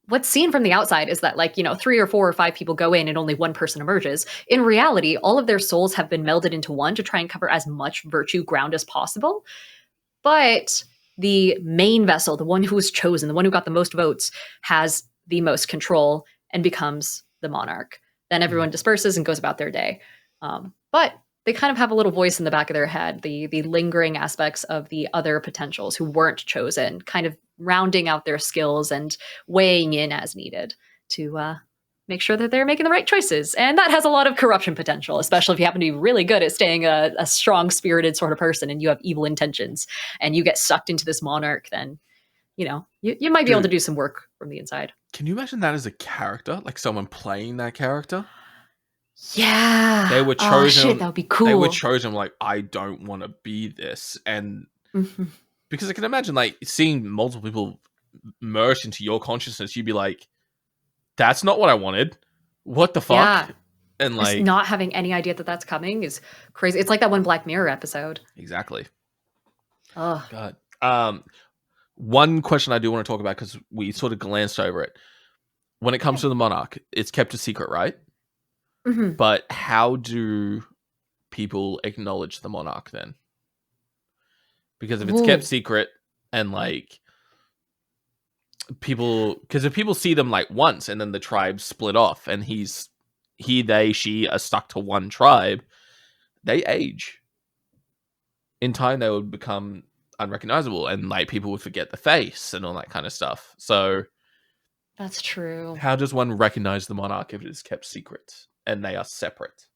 What's seen from the outside is that 3 or 4 or 5 people go in and only one person emerges. In reality, all of their souls have been melded into one to try and cover as much virtue ground as possible. But the main vessel, the one who was chosen, the one who got the most votes, has the most control and becomes the monarch. Then everyone disperses and goes about their day. But they kind of have a little voice in the back of their head, the lingering aspects of the other potentials who weren't chosen, kind of rounding out their skills and weighing in as needed to make sure that they're making the right choices. And that has a lot of corruption potential, especially if you happen to be really good at staying a strong-spirited sort of person and you have evil intentions and you get sucked into this monarch, then, you know, you might be able to do some work from the inside. Can you imagine that as a character? Like someone playing that character? Yeah. They were chosen. Oh, shit, that would be cool. They were chosen like, I don't want to be this. And because I can imagine like seeing multiple people merge into your consciousness, you'd be like, that's not what I wanted. What the fuck? Yeah. And just like not having any idea that that's coming is crazy. It's like that one Black Mirror episode. Exactly. Oh God. One question I do want to talk about, because we sort of glanced over it. When it comes to the Monarch, it's kept a secret, right? But how do people acknowledge the Monarch then? Because if it's kept secret and like people, because if people see them like once and then the tribe split off and she are stuck to one tribe, they age. In time, they would become unrecognizable and like people would forget the face and all that kind of stuff. So that's true. How does one recognize the Monarch if it is kept secret and they are separate?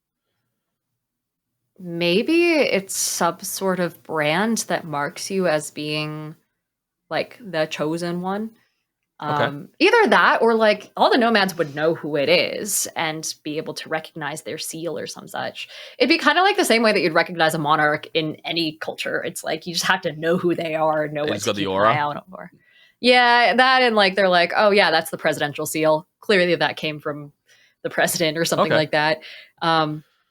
Maybe it's some sort of brand that marks you as being like the chosen one. Either that or like all the nomads would know who it is and be able to recognize their seal or some such. It'd be kind of like the same way that you'd recognize a monarch in any culture. It's like you just have to know who they are, know what to keep an eye out for. Yeah, that and like they're like, oh yeah, that's the presidential seal. Clearly that came from the president or something like that.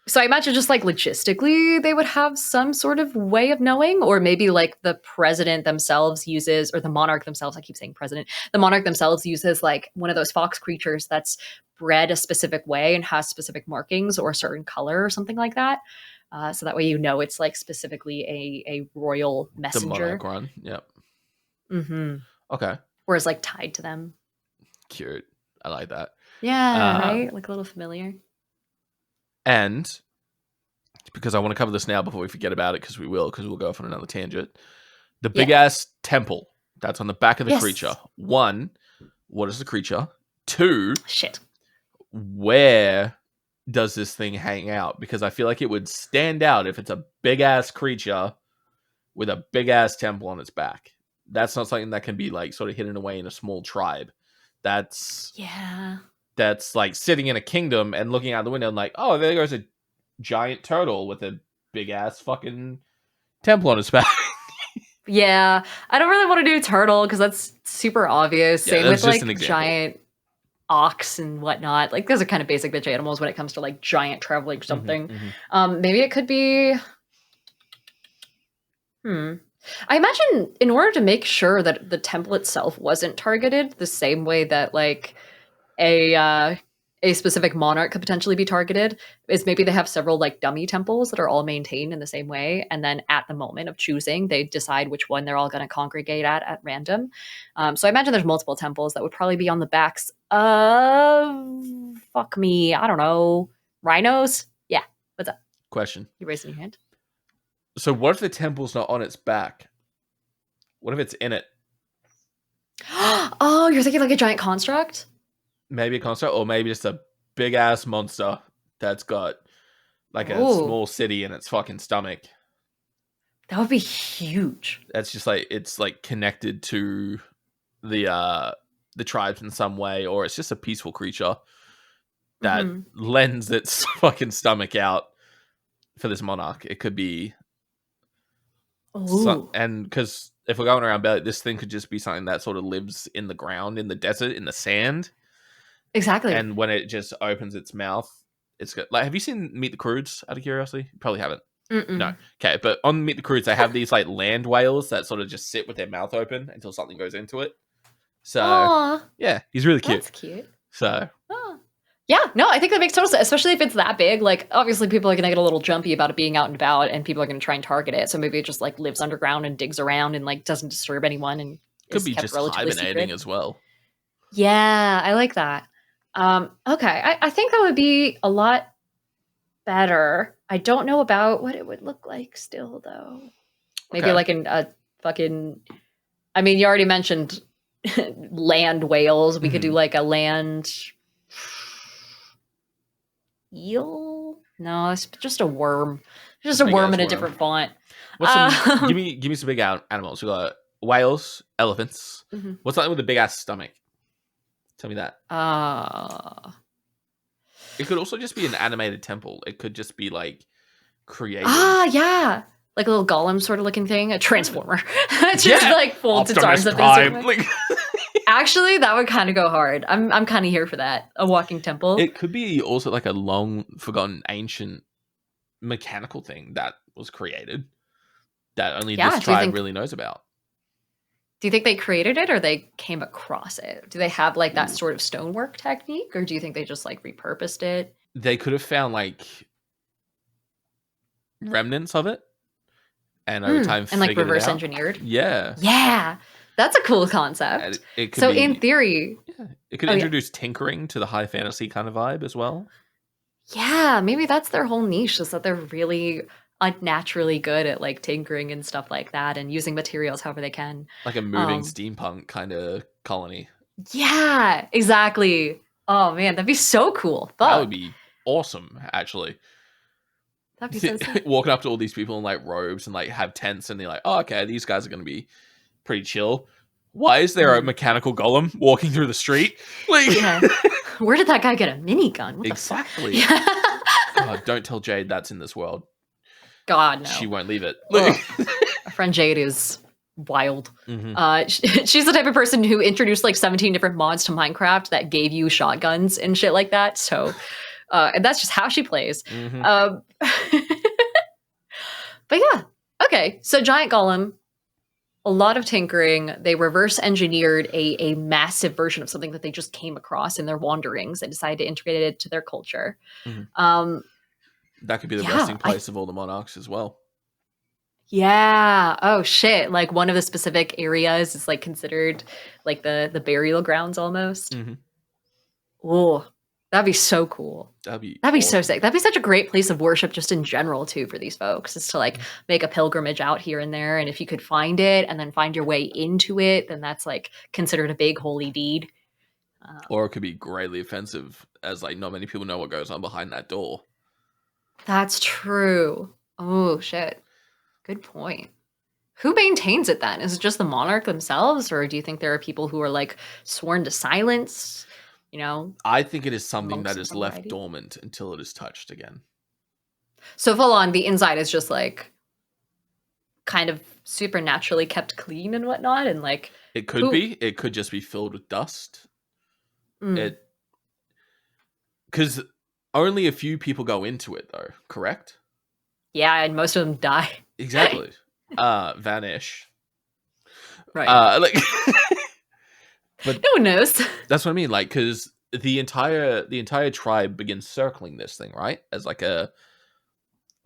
So I imagine just like logistically they would have some sort of way of knowing, or maybe like the president themselves uses, or the monarch themselves, I keep saying president, the monarch themselves uses like one of those fox creatures that's bred a specific way and has specific markings or a certain color or something like that. So that way you know it's like specifically a royal messenger. The monarch run, yep. Okay. Or is like tied to them. Cute. I like that. Yeah, right? Like a little familiar. And because I want to cover this now before we forget about it, because we'll go off on another tangent. The big ass temple that's on the back of the creature. 1, what is the creature? 2, shit. Where does this thing hang out? Because I feel like it would stand out if it's a big ass creature with a big ass temple on its back. That's not something that can be like sort of hidden away in a small tribe. That's like sitting in a kingdom and looking out the window and like, oh, there goes a giant turtle with a big ass fucking temple on its back. Yeah, I don't really want to do turtle because that's super obvious. Same with like giant ox and whatnot. Like those are kind of basic bitch animals when it comes to like giant traveling something. Maybe it could be. I imagine in order to make sure that the temple itself wasn't targeted the same way that like a specific monarch could potentially be targeted, is maybe they have several like dummy temples that are all maintained in the same way, and then at the moment of choosing they decide which one they're all going to congregate at random. So I imagine there's multiple temples that would probably be on the backs of I don't know, rhinos. Yeah, what's up? Question. You raising your hand? So what if the temple's not on its back? What if it's in it? Oh, you're thinking like a giant construct? Maybe a construct, or maybe just a big ass monster that's got like a small city in its fucking stomach. That would be huge. That's just like, it's like connected to the tribes in some way, or it's just a peaceful creature that lends its fucking stomach out for this monarch. It could be and because if we're going around about it, this thing could just be something that sort of lives in the ground, in the desert, in the sand. Exactly. And when it just opens its mouth, it's good. Like, have you seen Meet the Croods out of curiosity? You probably haven't. No. Okay, but on Meet the Croods, they have these like land whales that sort of just sit with their mouth open until something goes into it. So yeah, he's really cute. That's cute. So yeah, no, I think that makes total sense, especially if it's that big. Like, obviously, people are going to get a little jumpy about it being out and about, and people are going to try and target it. So maybe it just like lives underground and digs around and like doesn't disturb anyone, and could be just hibernating as well. Yeah, I like that. Okay, I think that would be a lot better. I don't know about what it would look like still, though. Maybe like in a fucking. I mean, you already mentioned land whales. We could do like a land. eel? No, it's just a worm. Just a Big worm ass in a worm. different font. What's some? Um, Give me some big animals. We got whales, elephants. mhm. What's something with a big ass stomach? Tell me that. Uh, It could also just be an animated temple. It could just be like created. yeah. Like a little golem sort of looking thing, a transformer. It just Yeah. like folds its Optimus arms up in a certain Prime. way. Like, Actually, that would kind of go hard. I'm kind of here for that. A walking temple. it could be also like a long forgotten ancient mechanical thing that was created that only Yeah, this do you tribe think really knows about. do you think they created it or they came across it? Do they have like that Ooh. sort of stonework technique or do you think they just like repurposed it? They could have found like remnants of it and over time And like figured it reverse out. engineered? Yeah. Yeah. That's a cool And concept. it could So in be theory, yeah, it could oh yeah. introduce tinkering to the high fantasy kind of vibe as well. Yeah, maybe that's their whole niche is that they're really unnaturally good at like tinkering and stuff like that and using materials however they can. Like a moving Um steampunk kind of colony. yeah, exactly. Oh man, that'd be so cool. That would Fuck. be awesome, actually. That'd be so sick. Walking up to all these people in like robes and like have tents and they're like, oh, okay, these guys are going to be pretty chill. Why is there a mechanical golem walking through the street? Like, Yeah. Where did that guy get a minigun? What exactly. the fuck? Oh, don't tell Jade that's in this world. God, no. She won't leave it. Ugh. Our friend Jade is wild. Mhm. She's the type of person who introduced like 17 different mods to Minecraft that gave you shotguns and shit like that. So, and that's just how she plays. Mhm. But yeah, okay. So giant golem, a lot of tinkering. They reverse engineered a massive version of something that they just came across in their wanderings and decided to integrate it into their culture. Mhm. That could be the Yeah, resting place of all the monarchs as well. Yeah. Oh shit. Like one of the specific areas is like considered like the burial grounds almost. Mhm. Oh, that'd be so cool. That'd be So awesome. sick. That'd be such a great place of worship just in general too for these folks is to like make a pilgrimage out here and there. And if you could find it and then find your way into it, then that's like considered a big holy deed. Or it could be greatly offensive as like not many people know what goes on behind that door. That's true. Oh shit. Good point. Who maintains it then? Is it just the monarch themselves, or do you think there are people who are like sworn to silence? You know, I think it is something monks that of is some left variety? dormant until it is touched again. So full on, the inside is just like kind of supernaturally kept clean and whatnot, and like It could who? be. It could just be filled with dust. Mm, It because only a few people go into it though, correct? yeah, and most of them die. Exactly. Vanish. Right. Like but No one knows. that's what I mean, like, because the entire tribe begins circling this thing, right? As like a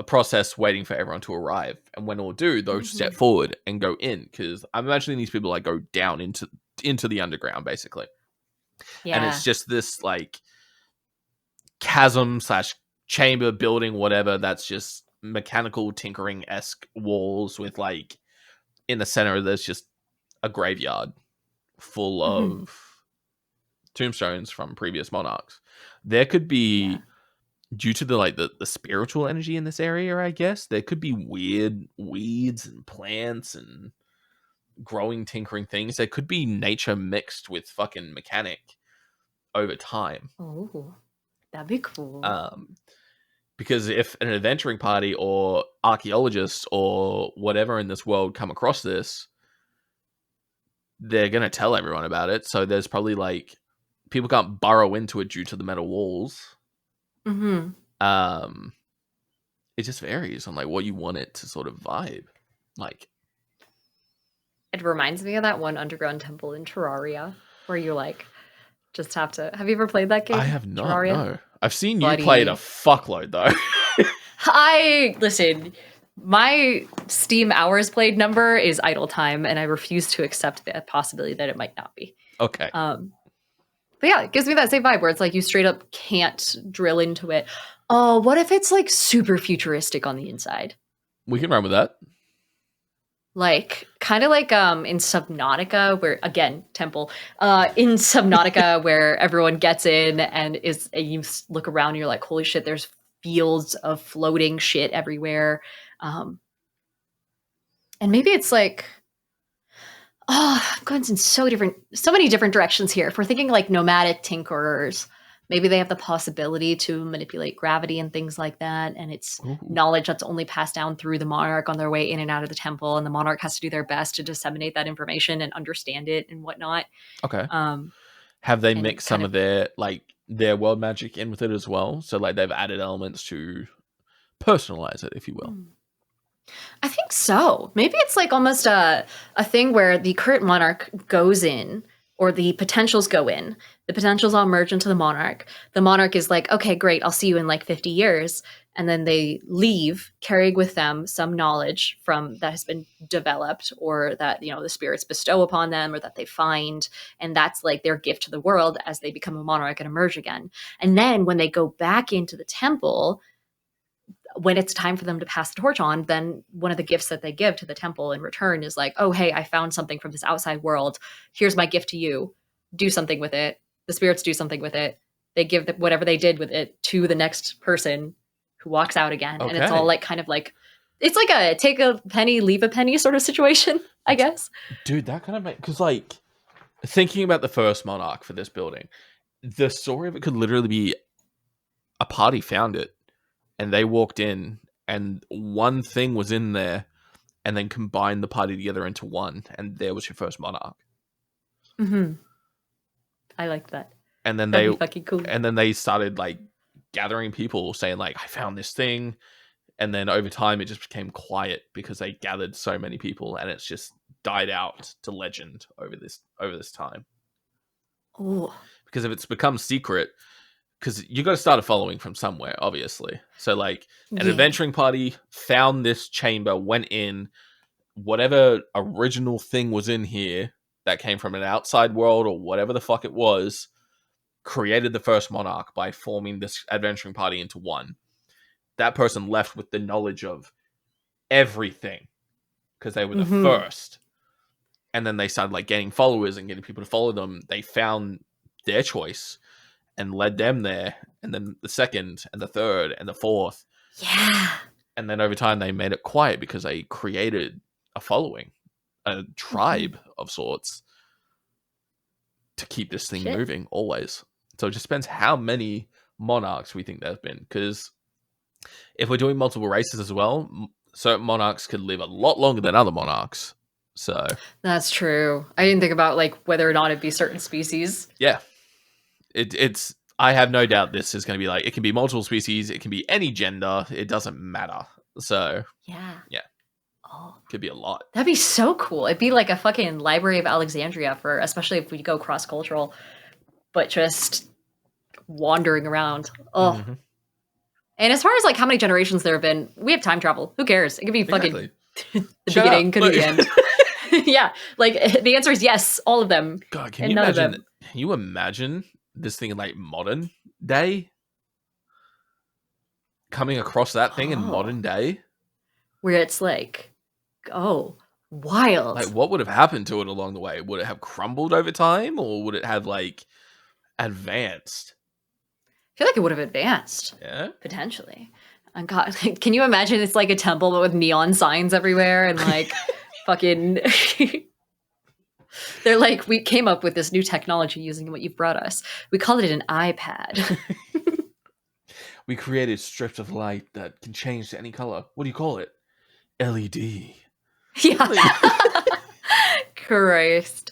process waiting for everyone to arrive. And when all do, those step forward and go in. Because I'm imagining these people like go down into the underground, basically. Yeah. And it's just this like chasm / chamber building, whatever, that's just mechanical tinkering-esque walls with like in the center there's just a graveyard full of tombstones from previous monarchs. There could be due to the like the spiritual energy in this area, I guess, there could be weird weeds and plants and growing tinkering things. There could be nature mixed with fucking mechanic over time. Oh, that'd be cool. Because if an adventuring party or archaeologists or whatever in this world come across this, they're going to tell everyone about it. So there's probably like people can't burrow into it due to the metal walls. Mm-hmm. It just varies on like what you want it to sort of vibe. Like It reminds me of that one underground temple in Terraria where you like just have to. Have you ever played that game? I have not. Terraria? No, I've seen you Buddy. play it a fuckload though. Listen. My Steam hours played number is idle time, and I refuse to accept the possibility that it might not be. Okay. But yeah, it gives me that same vibe where it's like you straight up can't drill into it. Oh, what if it's like super futuristic on the inside? We can run with that. Like kind of like in Subnautica, where again temple in Subnautica where everyone gets in and you look around and you're like, holy shit, there's fields of floating shit everywhere. Um, and maybe it's like, oh, I'm going in so many different directions here. If we're thinking like nomadic tinkerers, maybe they have the possibility to manipulate gravity and things like that. And it's Ooh. knowledge that's only passed down through the monarch on their way in and out of the temple. And the monarch has to do their best to disseminate that information and understand it and whatnot. Okay. Um, Have they and mixed kind some of of their world magic in with it as well? So like they've added elements to personalize it, if you will. I think so. Maybe it's like almost a thing where the current monarch goes in, or the potentials go in. The potentials all merge into the monarch. The monarch is like, okay, great, I'll see you in like 50 years. And then they leave, carrying with them some knowledge from that has been developed, or that, you know, the spirits bestow upon them, or that they find. And that's like their gift to the world as they become a monarch and emerge again. And then when they go back into the temple, when it's time for them to pass the torch on, then one of the gifts that they give to the temple in return is like, oh, hey, I found something from this outside world. Here's my gift to you. Do something with it. The spirits do something with it. They give whatever they did with it to the next person who walks out again. And it's all Okay. like kind of like, it's like a take a penny, leave a penny sort of situation, I guess. Dude, that kind of makes... Because, like, thinking about the first Monarch for this building, the story of it could literally be a party found it, and they walked in, and one thing was in there, and then combined the party together into one, and there was your first Monarch. Mm-hmm. I like that. And then That'd be fucking cool. and then they started like gathering people saying like, I found this thing. And then over time it just became quiet because they gathered so many people, and it's just died out to legend over this time. Oh, Because if it's become secret, because you got to start a following from somewhere, obviously. So like an yeah. adventuring party found this chamber, went in, whatever original thing was in here that came from an outside world or whatever the fuck it was, created the first monarch by forming this adventuring party into one. That person left with the knowledge of everything because they were the first. And then they started like getting followers and getting people to follow them. They found their choice and led them there. And then the second and the third and the fourth. Yeah. And then over time they made it quiet because they created a following, a tribe of sorts to keep this thing moving always. So it just depends how many monarchs we think there's been. Because if we're doing multiple races as well, certain monarchs could live a lot longer than other monarchs. So that's true. I didn't think about like whether or not it'd be certain species. Yeah, it's. I have no doubt this is going to be like, it can be multiple species, it can be any gender, it doesn't matter. So yeah. Oh, could be a lot. That'd be so cool. It'd be like a fucking Library of Alexandria for, especially if we go cross cultural, but just wandering around. Oh. Mm-hmm. And as far as like how many generations there have been, we have time travel. Who cares? It could be fucking the beginning, could be the end. Yeah, like the answer is yes, all of them. God, can you imagine this thing in like modern day? Coming across that thing in modern day? Where it's like, oh, wild. Like, what would have happened to it along the way? Would it have crumbled over time, or would it have like advanced? I feel like it would have advanced. Yeah, potentially. And God, can you imagine it's like a temple but with neon signs everywhere and like fucking they're like, we came up with this new technology using what you've brought us. We called it an iPad. We created strips of light that can change to any color. What do you call it? LED. Yeah. Christ.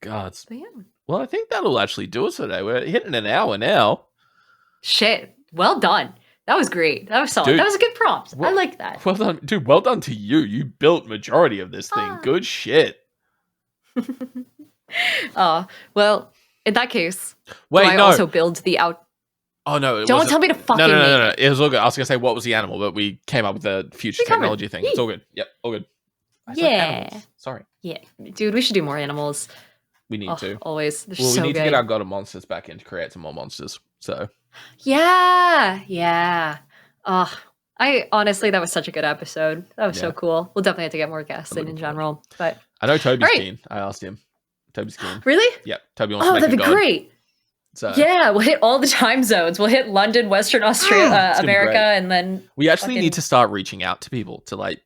God. Yeah. Well, I think that'll actually do us today. We're hitting an hour now. Shit. Well done. That was great. That was solid. Dude, that was a good prompt. I like that. Well done. Dude, well done to you. You built majority of this thing. Good shit. Well, in that case, wait, do I also build the out... Oh, no. Don't tell me to fucking No. It was all good. I was going to say, what was the animal? But we came up with a future technology thing. It's all good. Yep, all good. Yeah. Sorry. Yeah. Dude, we should do more animals. We need to. Always. They're well, so we need good. to get our God of Monsters back in to create some more monsters. So. Yeah. Oh, Honestly, that was such a good episode. That was so Yeah. cool. We'll definitely have to get more guests I'm in looking general. But I know Toby's All right. keen. I asked him. Toby's keen. really? Yep. Toby wants to Oh, make that'd a be god. great. So Yeah, we'll hit all the time zones. We'll hit London, Western Australia, It's gonna be America, great. and then we actually fucking- need to start reaching out to people to like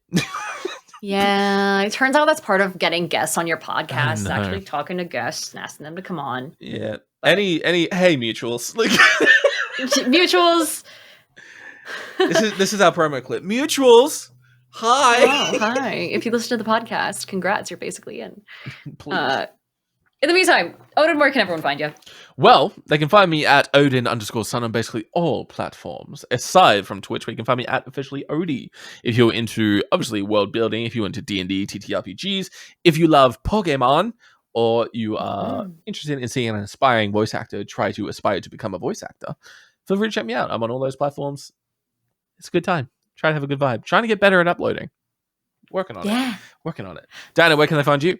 Yeah, it turns out that's part of getting guests on your podcast. Is know. actually talking to guests and asking them to come on. Yeah. Any hey mutuals. Like Mutuals. this is our promo clip. Mutuals. Hi. Oh, hi. If you listen to the podcast, congrats, you're basically in. Please. In the meantime, Odinn, where can everyone find you? Well, they can find me at Odinn_Sun on basically all platforms, aside from Twitch, where you can find me at officially Odie. If you're into, obviously, world building, if you're into D&D, TTRPGs, if you love Pokemon, or you are interested in seeing an aspiring voice actor try to aspire to become a voice actor, feel free to check me out. I'm on all those platforms. It's a good time. Try to have a good vibe. Trying to get better at uploading. Working on it. Working on it. Diana, where can they find you?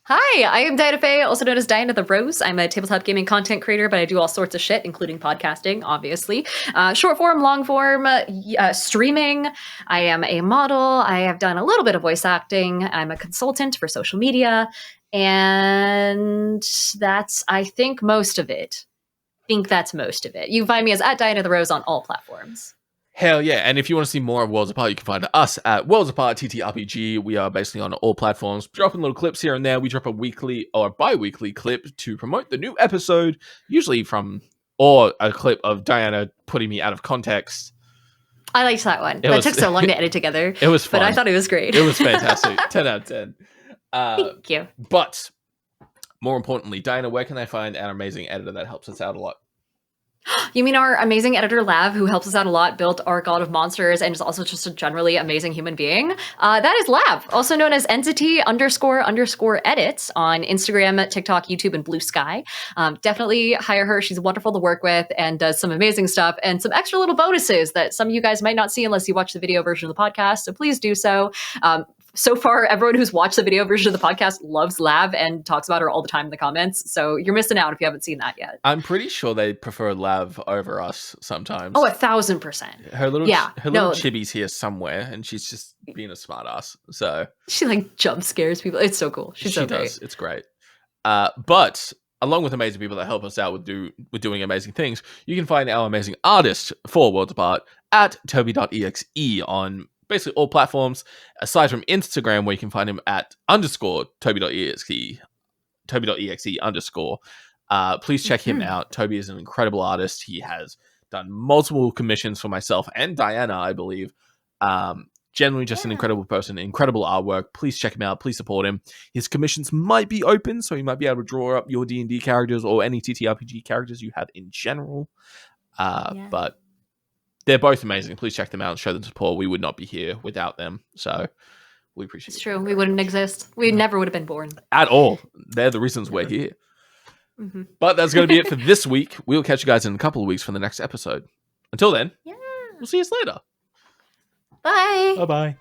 Hi, I am Diana Faye, also known as Diana the Rose. I'm a tabletop gaming content creator, but I do all sorts of shit, including podcasting, obviously. Short form, long form, streaming. I am a model. I have done a little bit of voice acting. I'm a consultant for social media. And that's, I think, most of it. You can find me as at Diana the Rose on all platforms. Hell yeah. And if you want to see more of Worlds Apart, you can find us at Worlds Apart TTRPG. We are basically on all platforms, dropping little clips here and there. We drop a weekly or bi-weekly clip to promote the new episode, usually or a clip of Diana putting me out of context. I liked that one. That took so long to edit together. It was fun. But I thought it was great. It was fantastic. 10 out of 10. Thank you. But more importantly, Diana, where can I find our amazing editor that helps us out a lot? You mean our amazing editor Lav, who helps us out a lot, built our God of Monsters, and is also just a generally amazing human being? That is Lav, also known as entity__edits on Instagram, TikTok, YouTube, and Blue Sky. Definitely hire her. She's wonderful to work with and does some amazing stuff and some extra little bonuses that some of you guys might not see unless you watch the video version of the podcast. So please do so. So far, everyone who's watched the video version of the podcast loves Lav and talks about her all the time in the comments. So you're missing out if you haven't seen that yet. I'm pretty sure they prefer Lav over us sometimes. Oh, 1,000%. Her little chibi's here somewhere, and she's just being a smartass. So she like jump scares people. It's so cool. She does. Great. It's great. But along with amazing people that help us out with doing amazing things, you can find our amazing artist for Worlds Apart at Toby.exe on basically all platforms, aside from Instagram, where you can find him at _Toby.exe. Please check him out. Toby is an incredible artist. He has done multiple commissions for myself and Diana, I believe. Generally just an incredible person, incredible artwork. Please check him out. Please support him. His commissions might be open, so you might be able to draw up your D&D characters or any TTRPG characters you have in general. But they're both amazing. Please check them out and show them support. We would not be here without them. So we appreciate it. It's true. We wouldn't exist. We never would have been born. At all. They're the reasons we're here. Mm-hmm. But that's going to be it for this week. We'll catch you guys in a couple of weeks for the next episode. Until then, we'll see you later. Bye. Bye-bye.